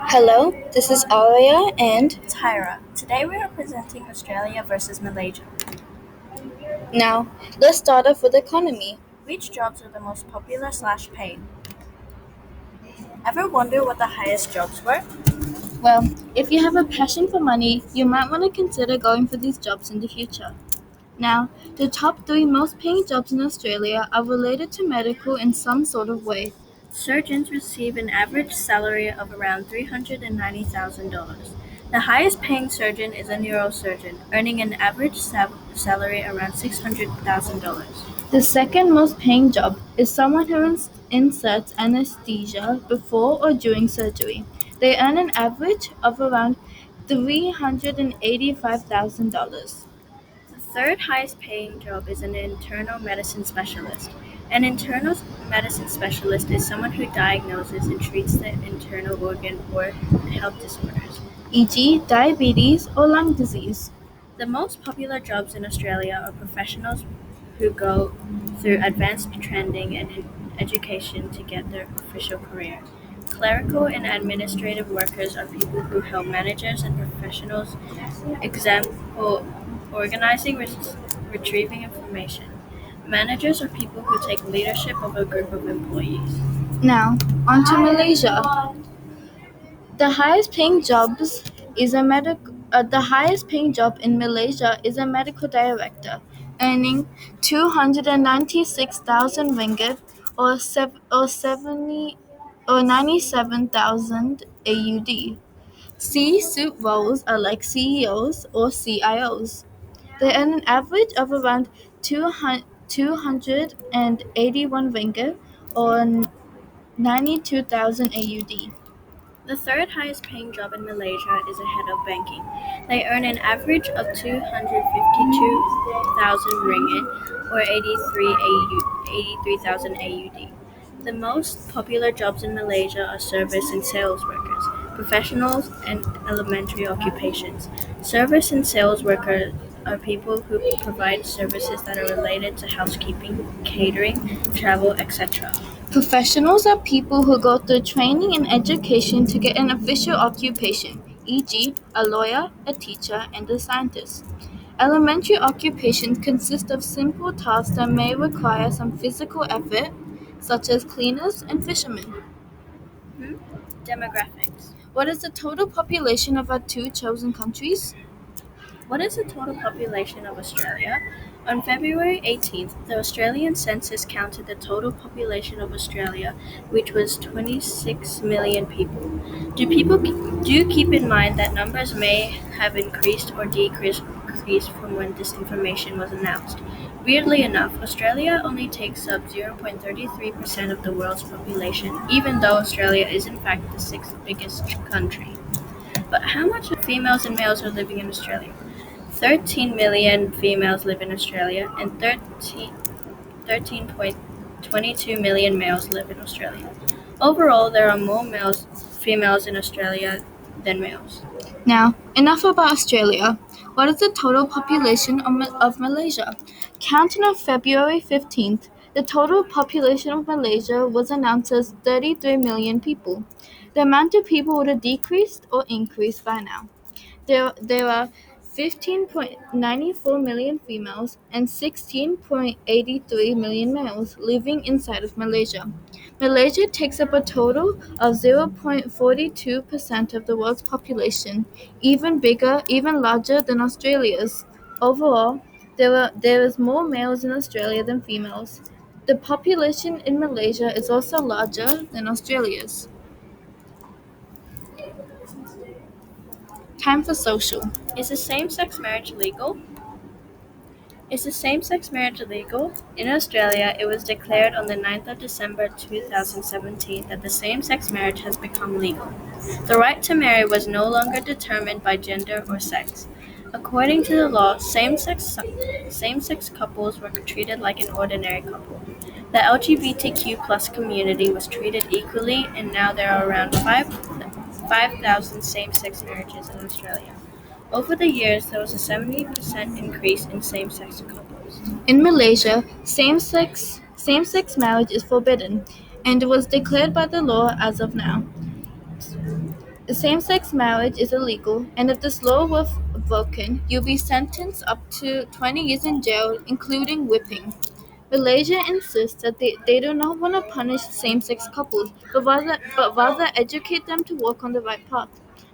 Hello, this is Arya and Tyra. Today we are presenting Australia versus Malaysia. now let's start off with economy. Which jobs are the most popular/paid? Ever wonder what the highest jobs were? Well, if you have a passion for money, you might want to consider going for these jobs in the future. Now, the top three most paying jobs in Australia are related to medical in some sort of way. Surgeons receive an average salary of around $390,000. The highest paying surgeon is a neurosurgeon, earning an average salary around $600,000. The second most paying job is someone who inserts anesthesia before or during surgery. They earn an average of around $385,000. The third highest paying job is an internal medicine specialist. An internal medicine specialist is someone who diagnoses and treats the internal organ or health disorders. E.g., diabetes or lung disease. The most popular jobs in Australia are professionals who go through advanced training and education to get their official career. Clerical and administrative workers are people who help managers and professionals, example, organizing, retrieving information. Managers are people who take leadership of a group of employees. Now, on to Malaysia. The highest paying jobs is a the highest paying job in Malaysia is a medical director, earning 296,000 ringgit or 70 or 97,000 AUD. C-suite roles are like CEOs or CIOs. They earn an average of around 281 ringgit or 92,000 AUD. The third highest paying job in Malaysia is a head of banking. They earn an average of 252,000 ringgit or 83,000 AUD. The most popular jobs in Malaysia are service and sales workers, professionals, and elementary occupations. Service and sales workers are people who provide services that are related to housekeeping, catering, travel, etc. Professionals are people who go through training and education to get an official occupation, e.g., a lawyer, a teacher, and a scientist. Elementary occupations consist of simple tasks that may require some physical effort, such as cleaners and fishermen. Demographics. What is the total population of our two chosen countries? What is the total population of Australia? On February 18th, the Australian census counted the total population of Australia, which was 26 million people. Do keep in mind that numbers may have increased or decreased from when this information was announced. Weirdly enough, Australia only takes up 0.33% of the world's population, even though Australia is in fact the sixth biggest country. But how much of females and males are living in Australia? 13 million females live in Australia and 13.22 million males live in Australia. Overall, there are more females in Australia than males. Now, enough about Australia. What is the total population of Malaysia? Counting on February 15th, the total population of Malaysia was announced as 33 million people. The amount of people would have decreased or increased by now. There are 15.94 million females and 16.83 million males living inside of Malaysia. Malaysia takes up a total of 0.42% of the world's population, even larger than Australia's. Overall, there is more males in Australia than females. The population in Malaysia is also larger than Australia's. Time for social. Is the same-sex marriage legal? Is the same-sex marriage legal? In Australia, it was declared on the 9th of December 2017 that the same-sex marriage has become legal. The right to marry was no longer determined by gender or sex. According to the law, same-sex couples were treated like an ordinary couple. The LGBTQ plus community was treated equally, and now there are around 5,000 same-sex marriages in Australia. Over the years, there was a 70% increase in same-sex couples. In Malaysia, same-sex marriage is forbidden, and it was declared by the law as of now. Same-sex marriage is illegal, and if this law were broken, you'll be sentenced up to 20 years in jail, including whipping. Malaysia insists that they do not want to punish same-sex couples, but rather educate them to walk on the right path.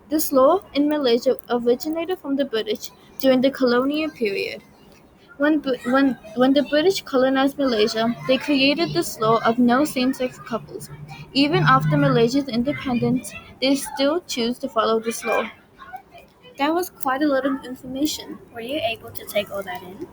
This law in Malaysia originated from the British during the colonial period. When the British colonized Malaysia, they created this law of no same-sex couples. Even after Malaysia's independence, they still choose to follow this law. That was quite a lot of information. Were you able to take all that in?